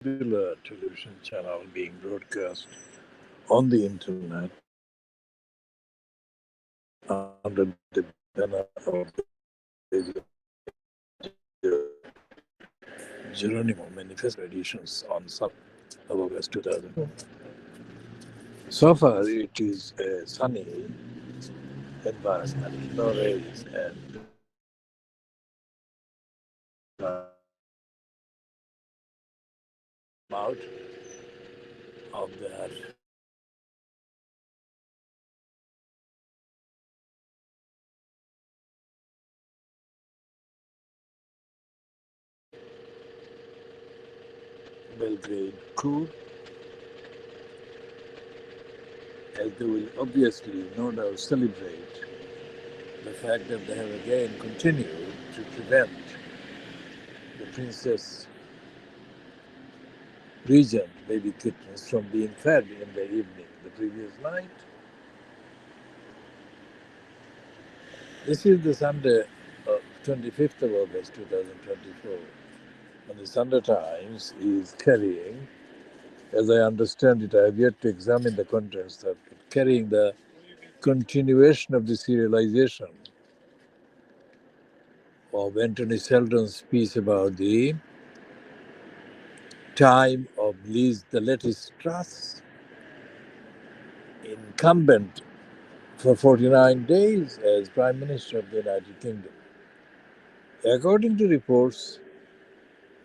popular television channel being broadcast on the internet under the banner of BabyAngelGeronimoManifesto editions on 7th of August 2002. So far, it is a sunny environment, no rays, and out of that Belgrade coup, as they will obviously no doubt celebrate the fact that they have again continued to prevent the princess regent baby kittens from being fed in the evening the previous night. This is the Sunday of 25th of August 2024, and the Sunday Times is carrying, as I understand it, I have yet to examine the contents, that carrying the continuation of the serialization of Anthony Seldon's piece about the time of Liz the Lettuce Truss, incumbent for 49 days as Prime Minister of the United Kingdom. According to reports,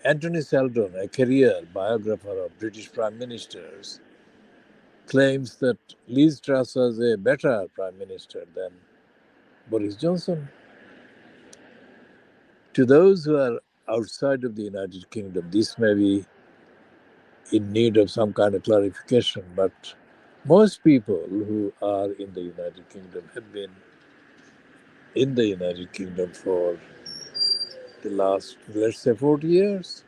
Anthony Seldon, a career biographer of British Prime Ministers, claims that Liz Truss was a better Prime Minister than Boris Johnson. To those who are outside of the United Kingdom, this may be in need of some kind of clarification, but most people who are in the United Kingdom have been in the United Kingdom for the last, let's say, 40 years.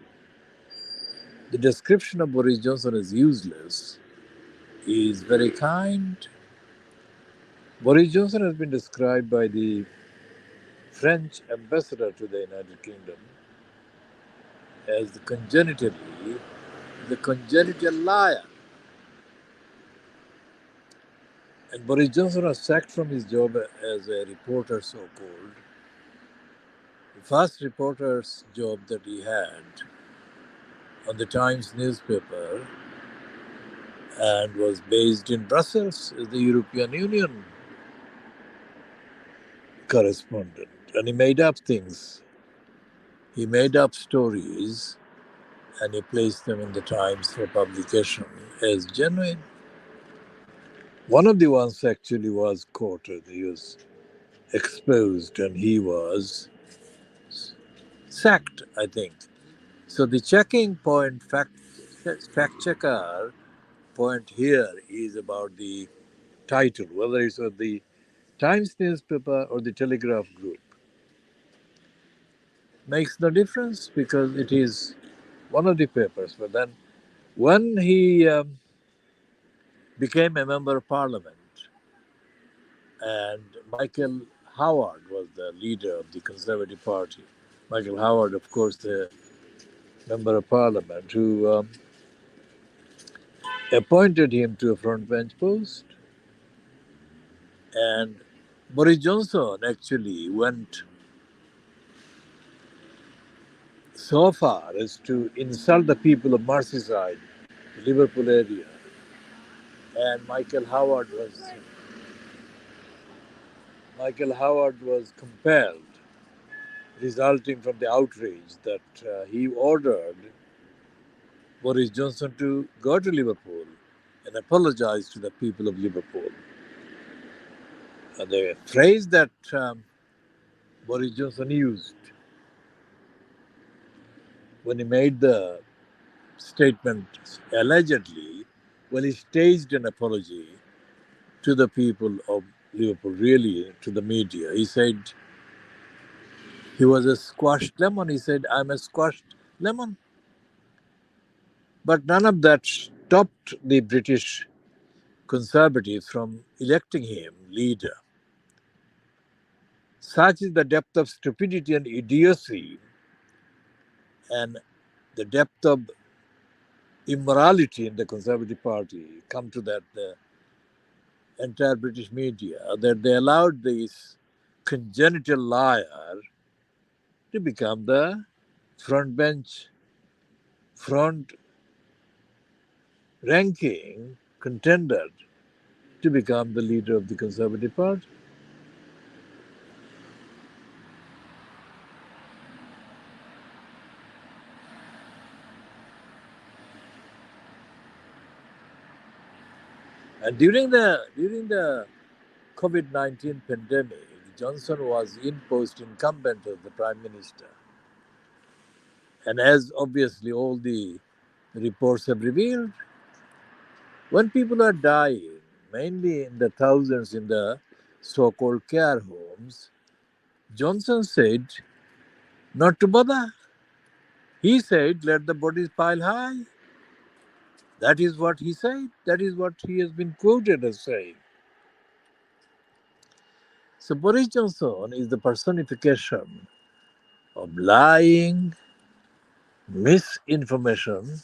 The description of Boris Johnson as useless is very kind. Boris Johnson has been described by the French ambassador to the United Kingdom as the congenital liar. And Boris Johnson was sacked from his job as a reporter, so-called. The first reporter's job that he had on the Times newspaper and was based in Brussels as the European Union correspondent. And he made up things. He made up stories and he placed them in the Times for publication as genuine. One of the ones actually was quoted. He was exposed and he was sacked, I think. So the checking point, fact checker point here is about the title, whether it's of the Times newspaper or the Telegraph Group. Makes no difference because it is one of the papers. But then when he became a member of parliament and Michael Howard was the leader of the Conservative Party, Michael Howard, of course, the member of parliament who appointed him to a front bench post. And Boris Johnson actually went so far as to insult the people of Merseyside, the Liverpool area. And Michael Howard was compelled, resulting from the outrage, that he ordered Boris Johnson to go to Liverpool and apologize to the people of Liverpool. And the phrase that Boris Johnson used when he made the statement, allegedly, when he staged an apology to the people of Liverpool, really to the media. He said he was a squashed lemon. He said, I'm a squashed lemon. But none of that stopped the British Conservatives from electing him leader. Such is the depth of stupidity and idiocy and the depth of immorality in the Conservative Party come to that the entire British media, that they allowed this congenital liar to become the front bench, front ranking contender to become the leader of the Conservative Party. And during the COVID-19 pandemic, Johnson was imposed incumbent as the Prime Minister. And as obviously all the reports have revealed, when people are dying, mainly in the thousands in the so-called care homes, Johnson said not to bother. He said, let the bodies pile high. That is what he said. That is what he has been quoted as saying. So Boris Johnson is the personification of lying, misinformation,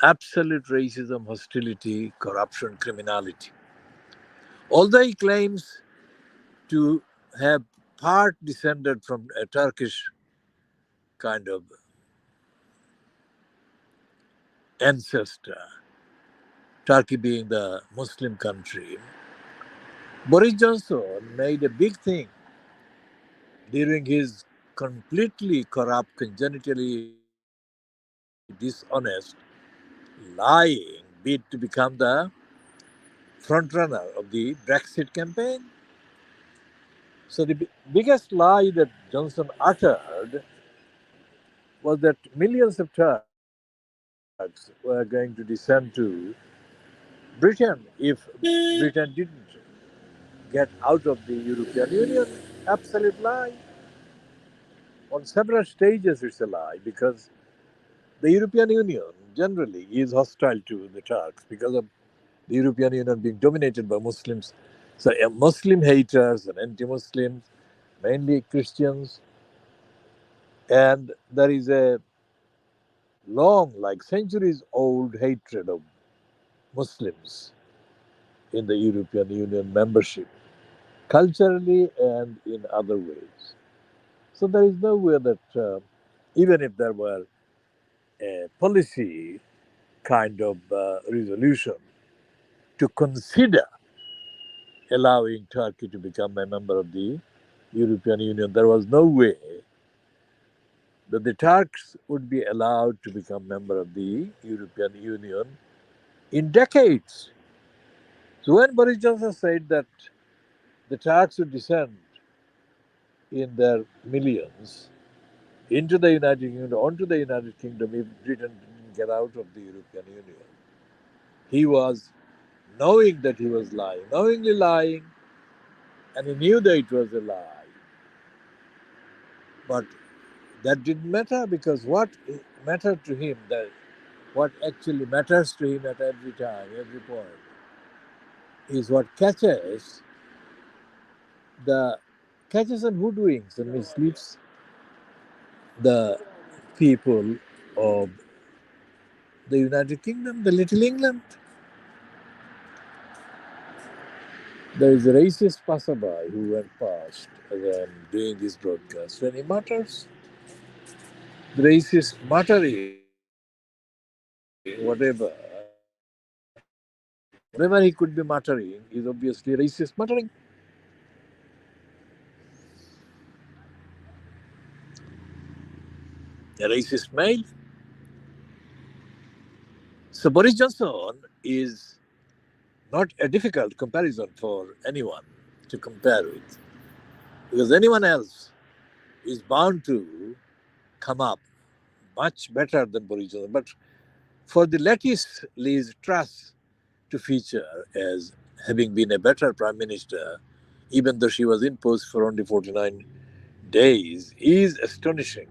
absolute racism, hostility, corruption, criminality. Although he claims to have part descended from a Turkish kind of ancestor, Turkey being the Muslim country, Boris Johnson made a big thing during his completely corrupt, congenitally dishonest, lying bid to become the frontrunner of the Brexit campaign. So the biggest lie that Johnson uttered was that millions of Turks were going to descend to Britain if Britain didn't get out of the European Union. Absolute lie. On several stages, it's a lie because the European Union generally is hostile to the Turks because of the European Union being dominated by Muslims. So, Muslim haters and anti Muslims, mainly Christians, and there is a long, like centuries old hatred of Muslims in the European Union membership, culturally and in other ways. So there is no way that even if there were a policy kind of resolution to consider allowing Turkey to become a member of the European Union, there was no way that the Turks would be allowed to become member of the European Union in decades. So when Boris Johnson said that the Turks would descend in their millions into the United Kingdom, onto the United Kingdom if Britain didn't get out of the European Union, he was knowing that he was lying, knowingly lying, and he knew that it was a lie. But that didn't matter because what mattered to him, that what actually matters to him at every time, every point, is what the catches and hoodwinks and misleads the people of the United Kingdom, the Little England. There is a racist passerby who went past as I'm doing this broadcast. When he mutters, the racist muttering, whatever he could be muttering is obviously racist muttering. A racist male. So Boris Johnson is not a difficult comparison for anyone to compare with, because anyone else is bound to come up much better than Boris Johnson. But for the latest Liz Truss to feature as having been a better prime minister, even though she was in post for only 49 days, is astonishing.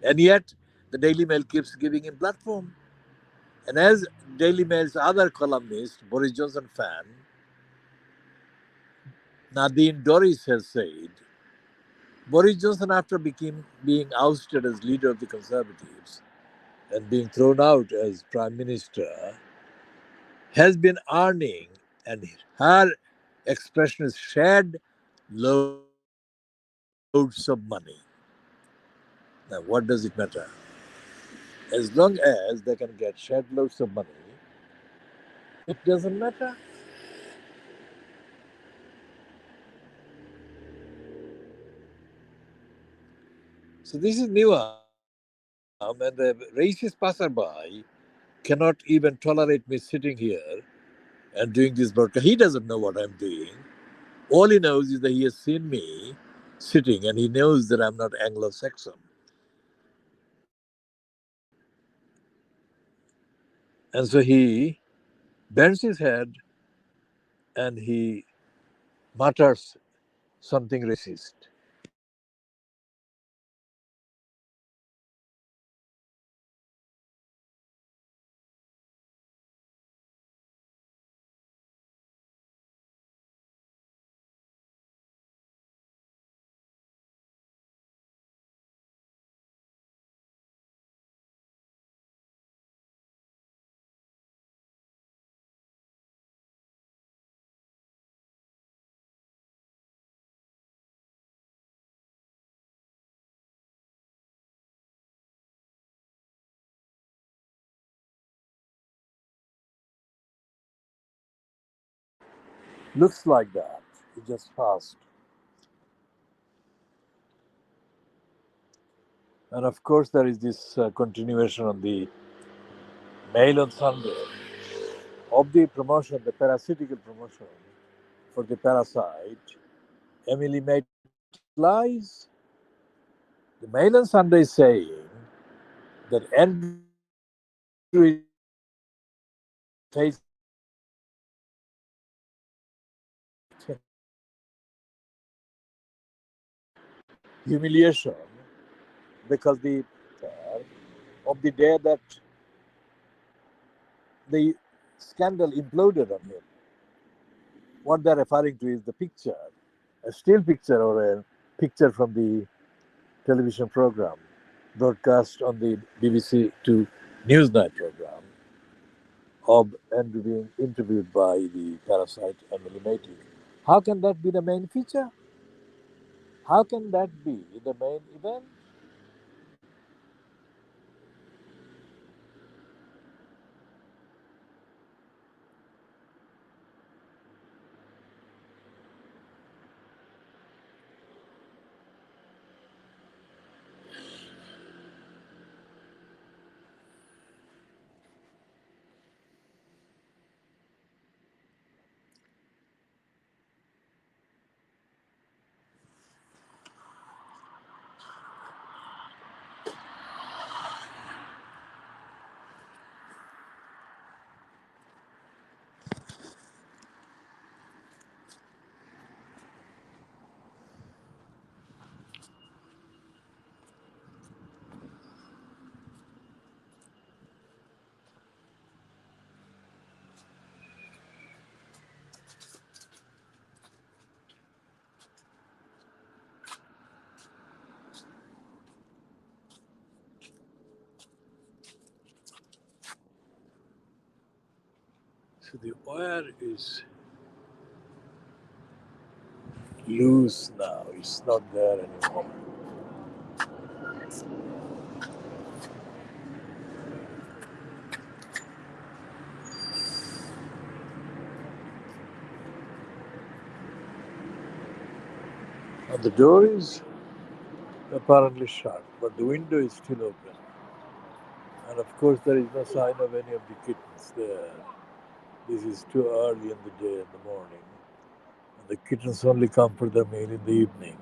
And yet, the Daily Mail keeps giving him platform. And as Daily Mail's other columnist, Boris Johnson fan, Nadine Dorries has said, Boris Johnson, after being ousted as leader of the Conservatives, and being thrown out as prime minister, has been earning, and her expression is shed loads of money. Now, what does it matter? As long as they can get shed loads of money, it doesn't matter. So this is Niwam, and the racist passerby cannot even tolerate me sitting here and doing this broadcast. He doesn't know what I'm doing. All he knows is that he has seen me sitting, and he knows that I'm not Anglo-Saxon. And so he bends his head and he mutters something racist. Looks like that. He just passed. And of course, there is this continuation on the Mail on Sunday of the promotion, the parasitical promotion for the parasite, Emily Maitland's lies. The Mail on Sunday is saying that Andrew is facing humiliation because of the day that the scandal imploded on him. What they're referring to is the picture, a still picture or a picture from the television program broadcast on the BBC Two Newsnight program of Andrew being interviewed by the parasite Emily Maitland. How can that be the main feature? How can that be the main event? So the wire is loose now, it's not there anymore. And the door is apparently shut, but the window is still open. And of course, there is no sign of any of the kittens there. This is too early in the day, in the morning. And the kittens only come for their meal in the evening.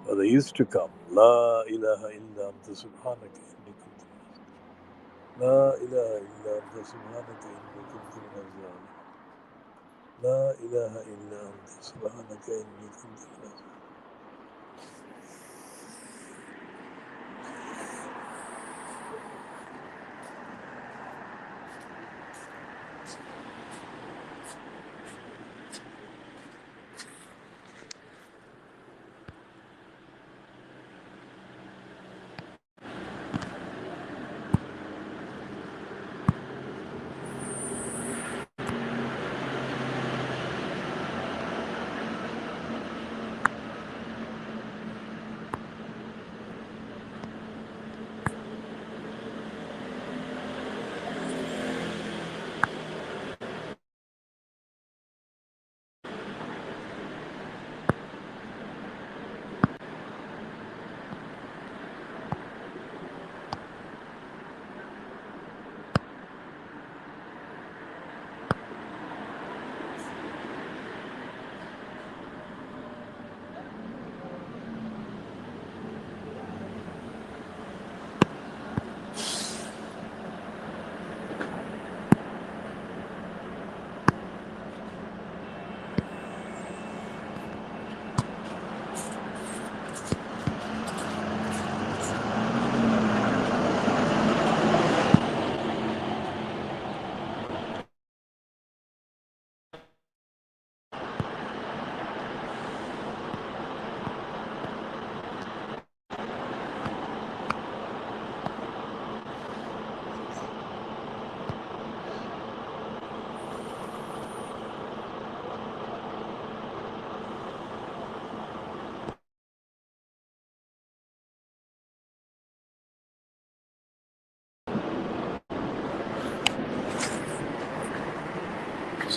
Or they used to come. La ilaha illa anta subhanaka inni kuntu minaz. La ilaha illa anta subhanaka inni kuntu minaz. La ilaha illa anta subhanaka inni kuntu minaz.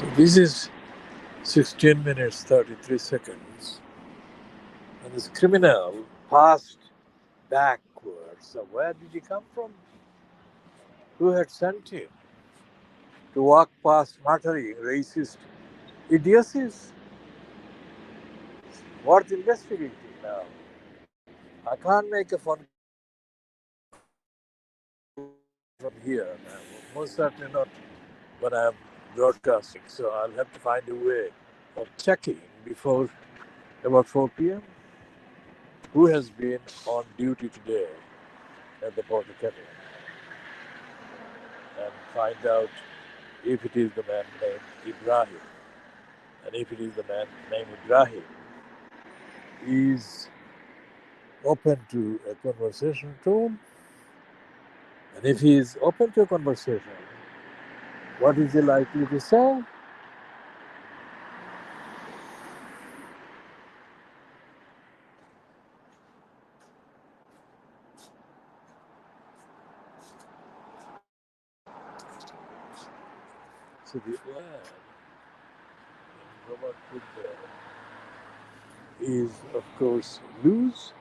So this is 16 minutes 33 seconds, and this criminal passed backwards. So where did he come from? Who had sent him to walk past muttering racist idiocies? Worth investigating now. I can't make a phone from here now. Most certainly not when I'm broadcasting. So I'll have to find a way of checking before about 4 p.m. who has been on duty today at the Port of Kitten, and find out if it is the man named Ibrahim. And if it is the man named Ibrahim, is open to a conversation tone. And if he is open to a conversation, what is he likely to say? So the word Robert put there is, of course, lose.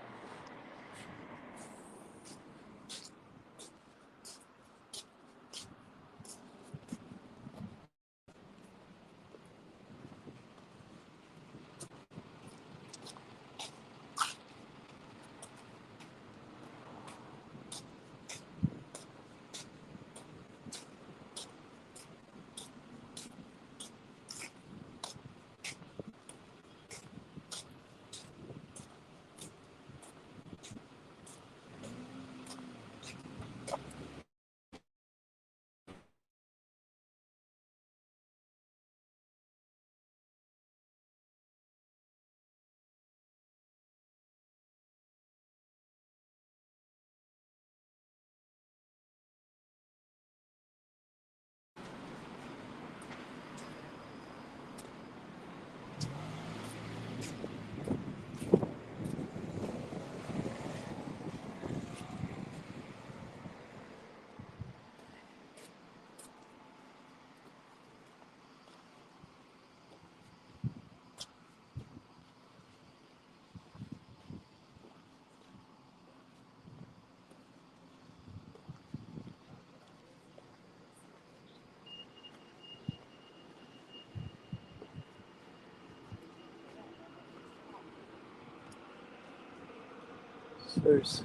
So it's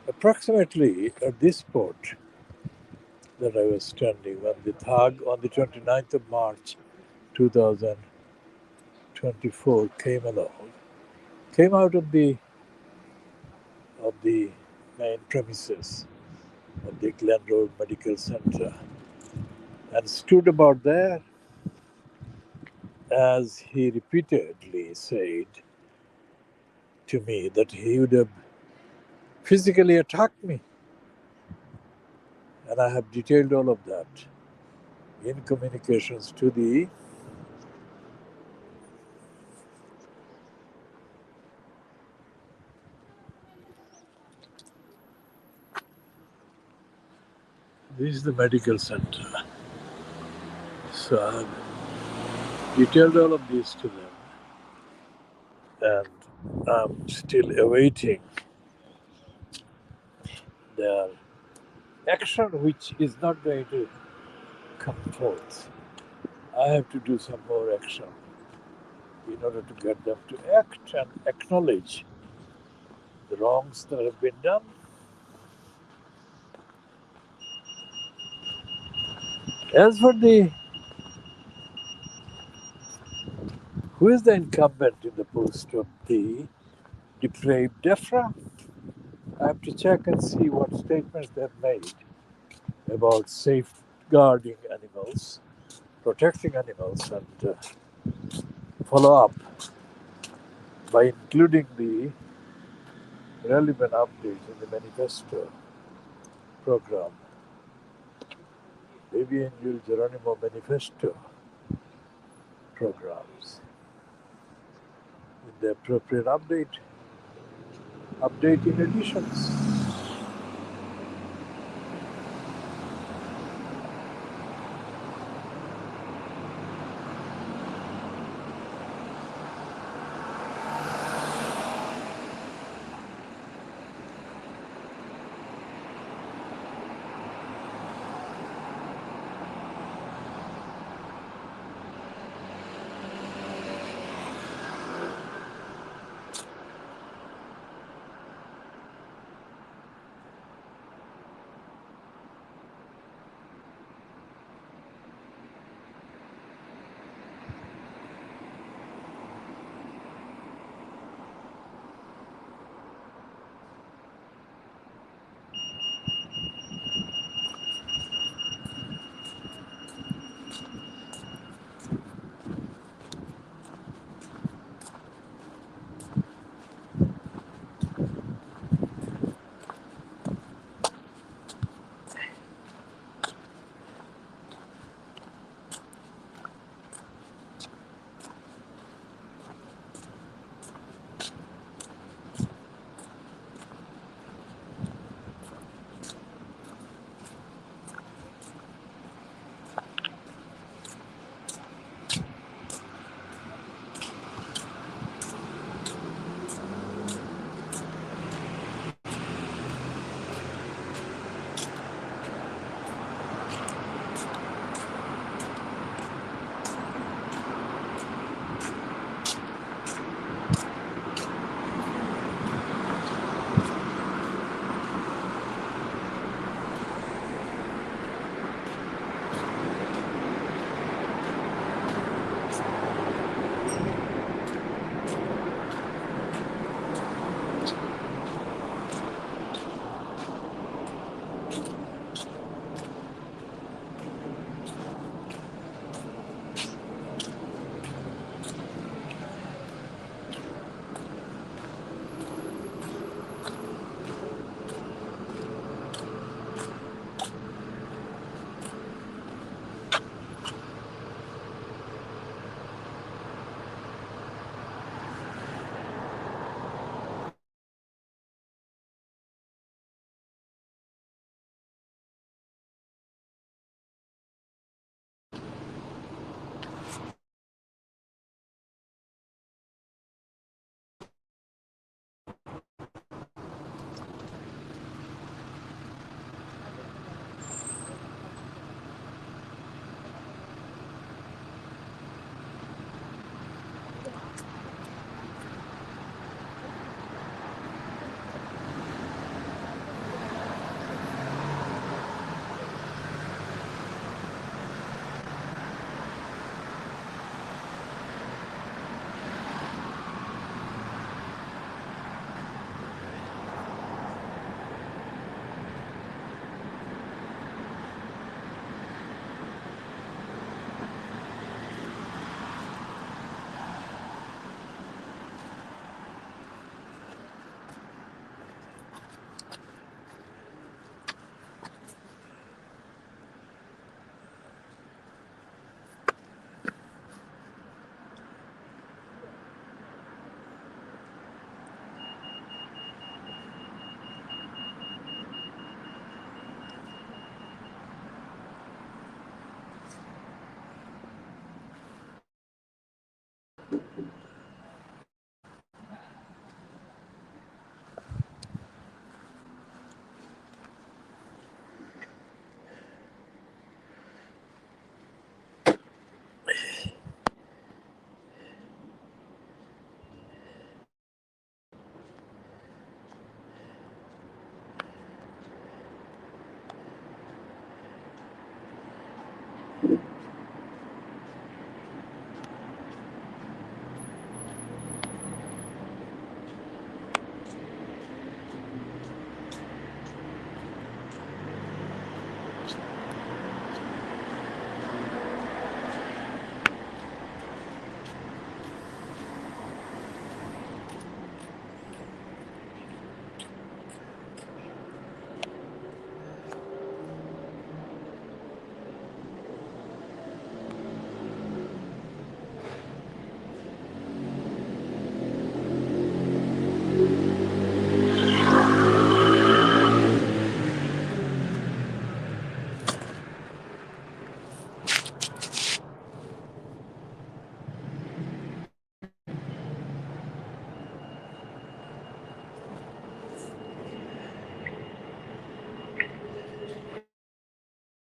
approximately at this port that I was standing when the thug on the 29th of March 2024 came along, came out of the main premises of the Glen Road Medical Center and stood about there as he repeatedly said to me that he would have physically attacked me. And I have detailed all of that in communications to the this is the medical center. So I have detailed all of this to them, and I'm still awaiting their action, which is not going to come forth. I have to do some more action in order to get them to act and acknowledge the wrongs that have been done. As for who is the incumbent in the post of the depraved DEFRA, I have to check and see what statements they've made about safeguarding animals, protecting animals, and follow up by including the relevant updates in the manifesto program, BabyAngelGeronimoManifesto programs, in the appropriate updating editions.